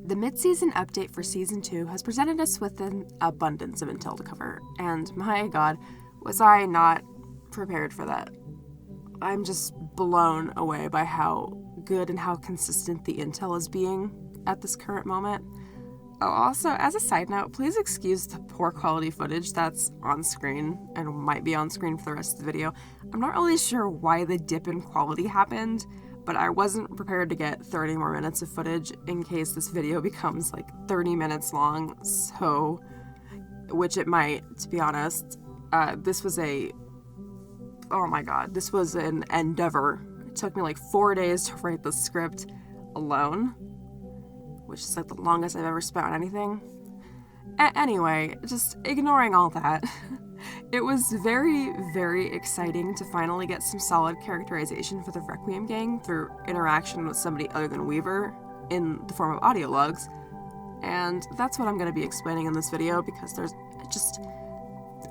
The mid-season update for Season 2 has presented us with an abundance of intel to cover, and my god, was I not prepared for that. I'm just blown away by how good and how consistent the intel is being at this current moment. Oh, also, as a side note, please excuse the poor quality footage that's on screen and might be on screen for the rest of the video. I'm not really sure why the dip in quality happened, but I wasn't prepared to get 30 more minutes of footage in case this video becomes like 30 minutes long, so, which it might, to be honest. This was an endeavor. It took me like 4 days to write the script alone, which is like the longest I've ever spent on anything. Anyway, just ignoring all that, it was very, very exciting to finally get some solid characterization for the Requiem gang through interaction with somebody other than Weaver in the form of audio logs, and that's what I'm going to be explaining in this video because there's just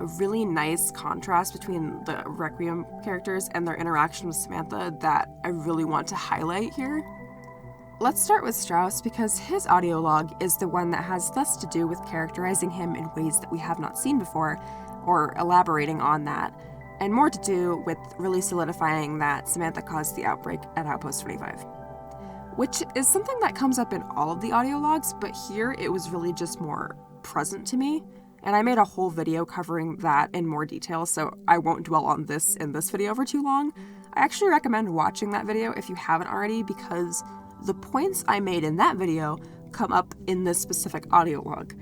a really nice contrast between the Requiem characters and their interaction with Samantha that I really want to highlight here. Let's start with Strauss because his audio log is the one that has less to do with characterizing him in ways that we have not seen before, or elaborating on that, and more to do with really solidifying that Samantha caused the outbreak at Outpost 25. Which is something that comes up in all of the audio logs, but here it was really just more present to me, and I made a whole video covering that in more detail, so I won't dwell on this in this video for too long. I actually recommend watching that video if you haven't already, because the points I made in that video come up in this specific audio log.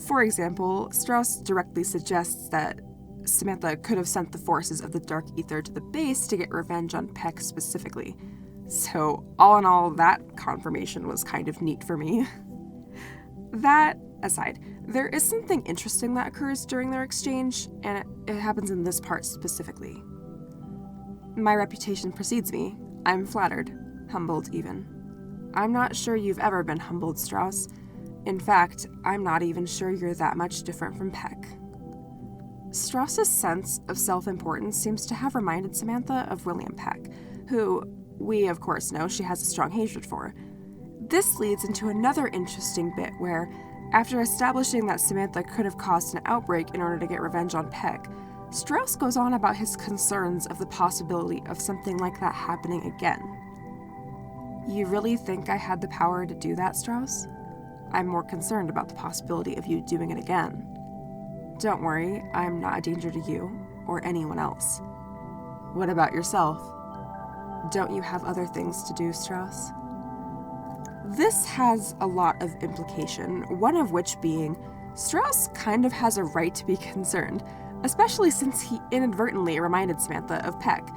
For example, Strauss directly suggests that Samantha could have sent the forces of the Dark Ether to the base to get revenge on Peck specifically. So, all in all, that confirmation was kind of neat for me. That aside, there is something interesting that occurs during their exchange, and it happens in this part specifically. My reputation precedes me. I'm flattered, humbled even. I'm not sure you've ever been humbled, Strauss. In fact, I'm not even sure you're that much different from Peck. Strauss's sense of self-importance seems to have reminded Samantha of William Peck, who we, of course, know she has a strong hatred for. This leads into another interesting bit where, after establishing that Samantha could have caused an outbreak in order to get revenge on Peck, Strauss goes on about his concerns of the possibility of something like that happening again. You really think I had the power to do that, Strauss? I'm more concerned about the possibility of you doing it again. Don't worry, I'm not a danger to you, or anyone else. What about yourself? Don't you have other things to do, Strauss? This has a lot of implication, one of which being, Strauss kind of has a right to be concerned, especially since he inadvertently reminded Samantha of Peck.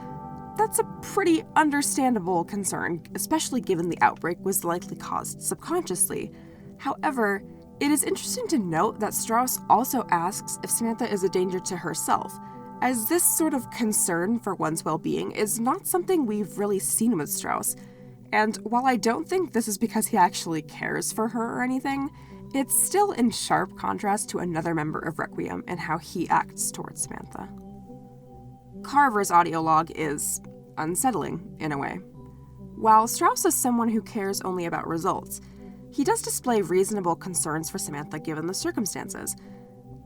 That's a pretty understandable concern, especially given the outbreak was likely caused subconsciously. However, it is interesting to note that Strauss also asks if Samantha is a danger to herself, as this sort of concern for one's well-being is not something we've really seen with Strauss. And while I don't think this is because he actually cares for her or anything, it's still in sharp contrast to another member of Requiem and how he acts towards Samantha. Carver's audio log is unsettling, in a way. While Strauss is someone who cares only about results, he does display reasonable concerns for Samantha given the circumstances.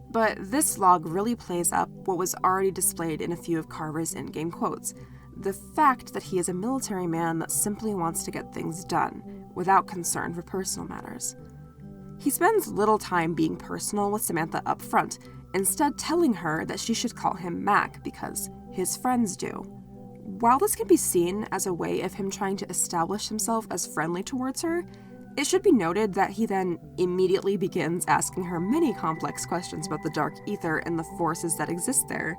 But this log really plays up what was already displayed in a few of Carver's in-game quotes, the fact that he is a military man that simply wants to get things done, without concern for personal matters. He spends little time being personal with Samantha up front, instead telling her that she should call him Mac because his friends do. While this can be seen as a way of him trying to establish himself as friendly towards her, it should be noted that he then immediately begins asking her many complex questions about the Dark Ether and the forces that exist there.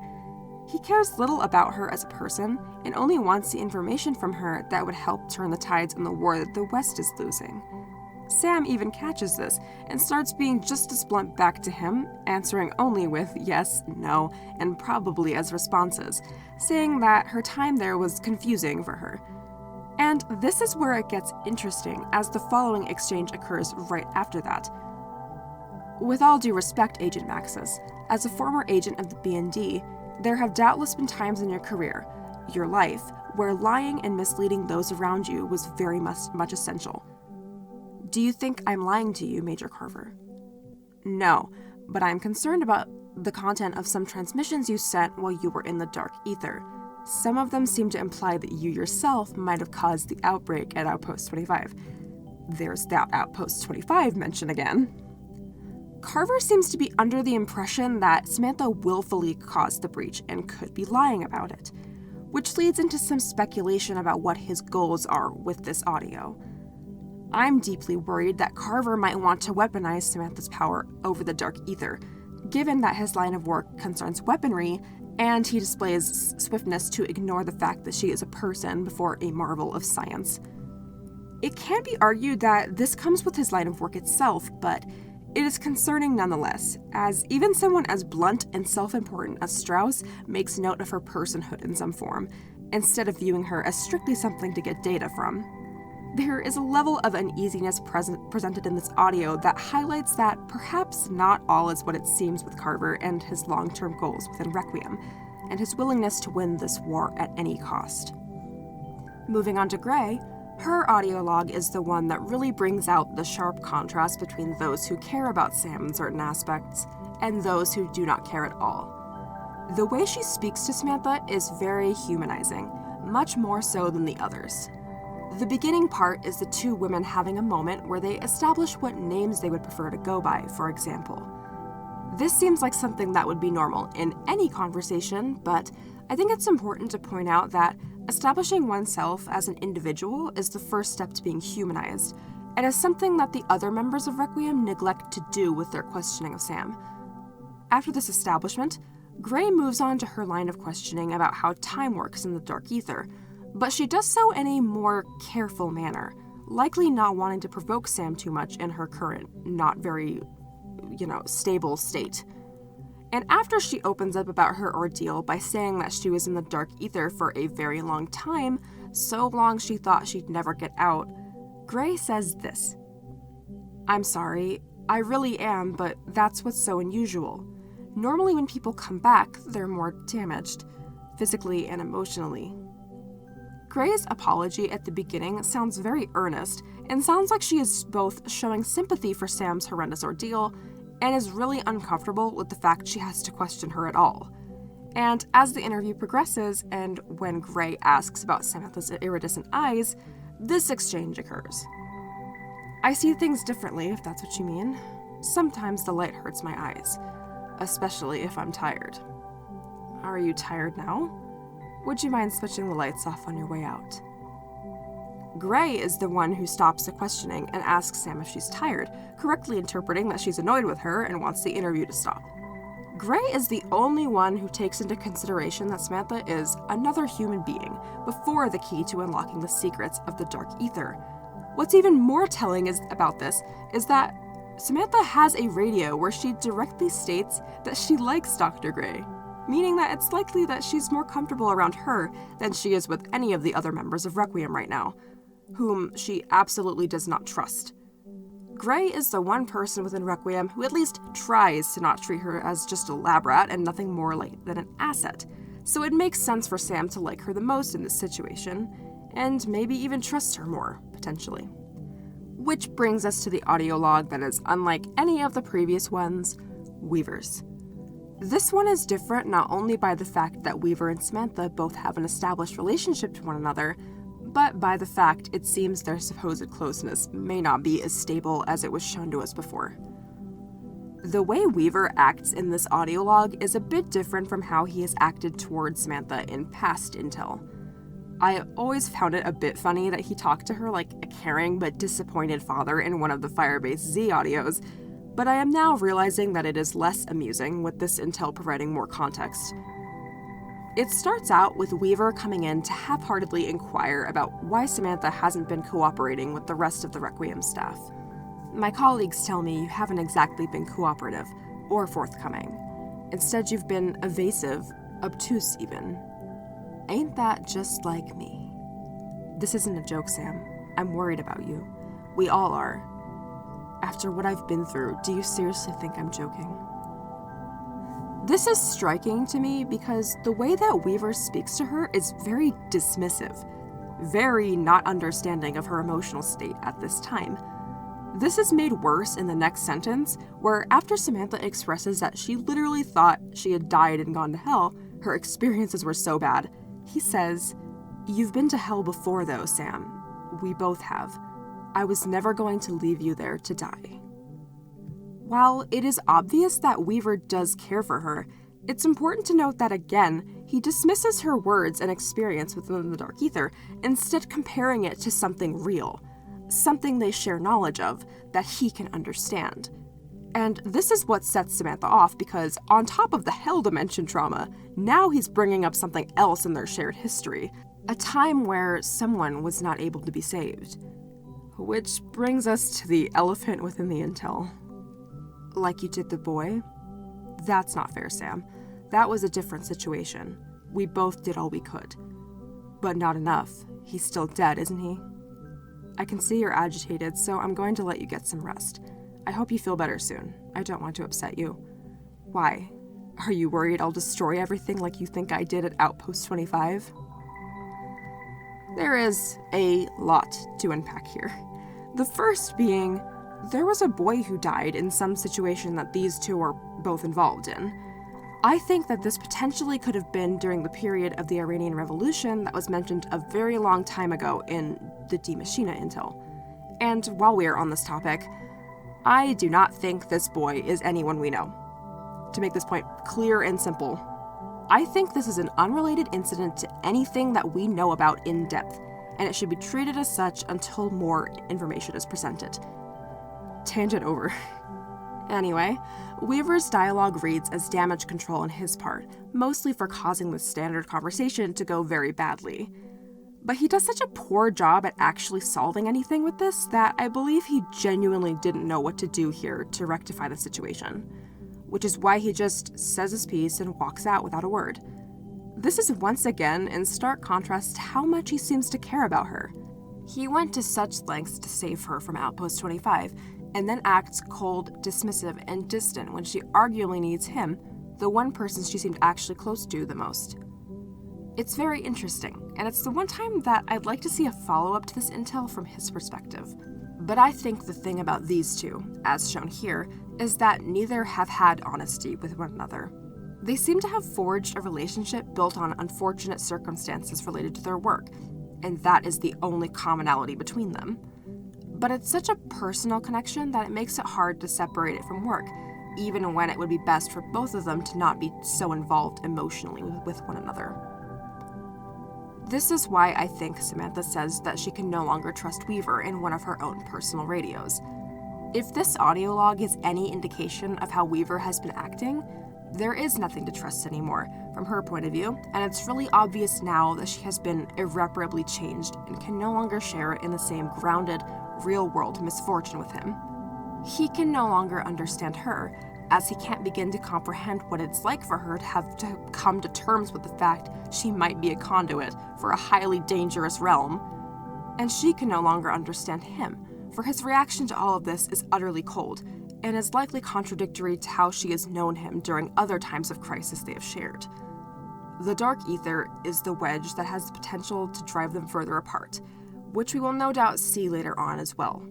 He cares little about her as a person, and only wants the information from her that would help turn the tides in the war that the West is losing. Sam even catches this, and starts being just as blunt back to him, answering only with yes, no, and probably as responses, saying that her time there was confusing for her. And this is where it gets interesting, as the following exchange occurs right after that. With all due respect, Agent Maxis, as a former agent of the BND, there have doubtless been times in your career, your life, where lying and misleading those around you was very much essential. Do you think I'm lying to you, Major Carver? No, but I'm concerned about the content of some transmissions you sent while you were in the dark ether. Some of them seem to imply that you yourself might have caused the outbreak at Outpost 25. There's that Outpost 25 mention again. Carver seems to be under the impression that Samantha willfully caused the breach and could be lying about it, which leads into some speculation about what his goals are with this audio. I'm deeply worried that Carver might want to weaponize Samantha's power over the dark ether, given that his line of work concerns weaponry, and he displays swiftness to ignore the fact that she is a person before a marvel of science. It can be argued that this comes with his line of work itself, but it is concerning nonetheless, as even someone as blunt and self-important as Strauss makes note of her personhood in some form, instead of viewing her as strictly something to get data from. There is a level of uneasiness presented in this audio that highlights that perhaps not all is what it seems with Carver and his long-term goals within Requiem, and his willingness to win this war at any cost. Moving on to Gray, her audio log is the one that really brings out the sharp contrast between those who care about Sam in certain aspects and those who do not care at all. The way she speaks to Samantha is very humanizing, much more so than the others. The beginning part is the two women having a moment where they establish what names they would prefer to go by, for example. This seems like something that would be normal in any conversation, but I think it's important to point out that establishing oneself as an individual is the first step to being humanized, and is something that the other members of Requiem neglect to do with their questioning of Sam. After this establishment, Gray moves on to her line of questioning about how time works in the dark ether, but she does so in a more careful manner, likely not wanting to provoke Sam too much in her current, not very, stable state. And after she opens up about her ordeal by saying that she was in the dark ether for a very long time, so long she thought she'd never get out, Gray says this: "I'm sorry, I really am, but that's what's so unusual. Normally when people come back, they're more damaged, physically and emotionally." Gray's apology at the beginning sounds very earnest, and sounds like she is both showing sympathy for Sam's horrendous ordeal, and is really uncomfortable with the fact she has to question her at all. And as the interview progresses, and when Gray asks about Samantha's iridescent eyes, this exchange occurs. "I see things differently, if that's what you mean. Sometimes the light hurts my eyes, especially if I'm tired." "Are you tired now? Would you mind switching the lights off on your way out?" Gray is the one who stops the questioning and asks Sam if she's tired, correctly interpreting that she's annoyed with her and wants the interview to stop. Gray is the only one who takes into consideration that Samantha is another human being before the key to unlocking the secrets of the dark ether. What's even more telling about this is that Samantha has a radio where she directly states that she likes Dr. Gray, meaning that it's likely that she's more comfortable around her than she is with any of the other members of Requiem right now, whom she absolutely does not trust. Gray is the one person within Requiem who at least tries to not treat her as just a lab rat and nothing more than an asset, so it makes sense for Sam to like her the most in this situation, and maybe even trust her more, potentially. Which brings us to the audio log that is unlike any of the previous ones, Weaver's. This one is different not only by the fact that Weaver and Samantha both have an established relationship to one another, but by the fact it seems their supposed closeness may not be as stable as it was shown to us before. The way Weaver acts in this audio log is a bit different from how he has acted towards Samantha in past intel. I always found it a bit funny that he talked to her like a caring but disappointed father in one of the Firebase Z audios, but I am now realizing that it is less amusing with this intel providing more context. It starts out with Weaver coming in to half-heartedly inquire about why Samantha hasn't been cooperating with the rest of the Requiem staff. "My colleagues tell me you haven't exactly been cooperative, or forthcoming. Instead, you've been evasive, obtuse even. Ain't that just like me?" "This isn't a joke, Sam. I'm worried about you. We all are. After what I've been through, do you seriously think I'm joking?" This is striking to me because the way that Weaver speaks to her is very dismissive, very not understanding of her emotional state at this time. This is made worse in the next sentence, where after Samantha expresses that she literally thought she had died and gone to hell, her experiences were so bad, he says, "You've been to hell before though, Sam. We both have. I was never going to leave you there to die." While it is obvious that Weaver does care for her, it's important to note that again, he dismisses her words and experience within the Dark Ether, instead comparing it to something real, something they share knowledge of, that he can understand. And this is what sets Samantha off, because on top of the Hell Dimension trauma, now he's bringing up something else in their shared history, a time where someone was not able to be saved. Which brings us to the elephant within the intel. Like you did the boy? That's not fair, Sam. That was a different situation. We both did all we could. But not enough. He's still dead, isn't he? I can see you're agitated, so I'm going to let you get some rest. I hope you feel better soon. I don't want to upset you. Why? Are you worried I'll destroy everything like you think I did at Outpost 25? There is a lot to unpack here. The first being, there was a boy who died in some situation that these two are both involved in. I think that this potentially could have been during the period of the Iranian Revolution that was mentioned a very long time ago in the Die Maschine intel. And while we are on this topic, I do not think this boy is anyone we know. To make this point clear and simple, I think this is an unrelated incident to anything that we know about in depth, and it should be treated as such until more information is presented. Tangent over. Anyway, Weaver's dialogue reads as damage control on his part, mostly for causing the standard conversation to go very badly. But he does such a poor job at actually solving anything with this that I believe he genuinely didn't know what to do here to rectify the situation, which is why he just says his piece and walks out without a word. This is once again in stark contrast to how much he seems to care about her. He went to such lengths to save her from Outpost 25, and then acts cold, dismissive, and distant when she arguably needs him, the one person she seemed actually close to the most. It's very interesting, and it's the one time that I'd like to see a follow-up to this intel from his perspective. But I think the thing about these two, as shown here, is that neither have had honesty with one another. They seem to have forged a relationship built on unfortunate circumstances related to their work, and that is the only commonality between them. But it's such a personal connection that it makes it hard to separate it from work, even when it would be best for both of them to not be so involved emotionally with one another. This is why I think Samantha says that she can no longer trust Weaver in one of her own personal radios. If this audio log is any indication of how Weaver has been acting, there is nothing to trust anymore from her point of view, and it's really obvious now that she has been irreparably changed and can no longer share in the same grounded, real-world misfortune with him. He can no longer understand her, as he can't begin to comprehend what it's like for her to have to come to terms with the fact she might be a conduit for a highly dangerous realm. And she can no longer understand him, for his reaction to all of this is utterly cold, and is likely contradictory to how she has known him during other times of crisis they have shared. The Dark Ether is the wedge that has the potential to drive them further apart, which we will no doubt see later on as well.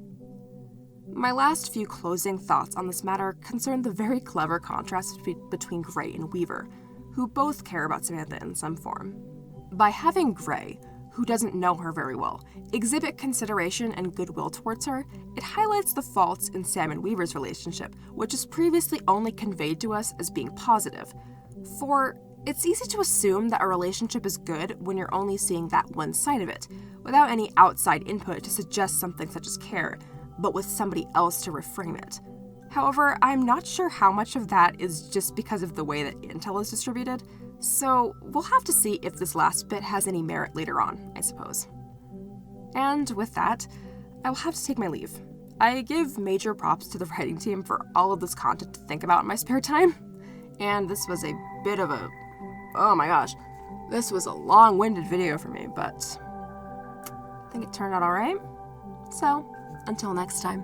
My last few closing thoughts on this matter concern the very clever contrast between Gray and Weaver, who both care about Samantha in some form. By having Gray, who doesn't know her very well, exhibit consideration and goodwill towards her, it highlights the faults in Sam and Weaver's relationship, which is previously only conveyed to us as being positive. For it's easy to assume that a relationship is good when you're only seeing that one side of it, without any outside input to suggest something such as care, but with somebody else to reframe it. However, I'm not sure how much of that is just because of the way that intel is distributed, so we'll have to see if this last bit has any merit later on, I suppose. And with that, I will have to take my leave. I give major props to the writing team for all of this content to think about in my spare time, and this was a bit of a... oh my gosh, this was a long-winded video for me, but I think it turned out alright. So, until next time.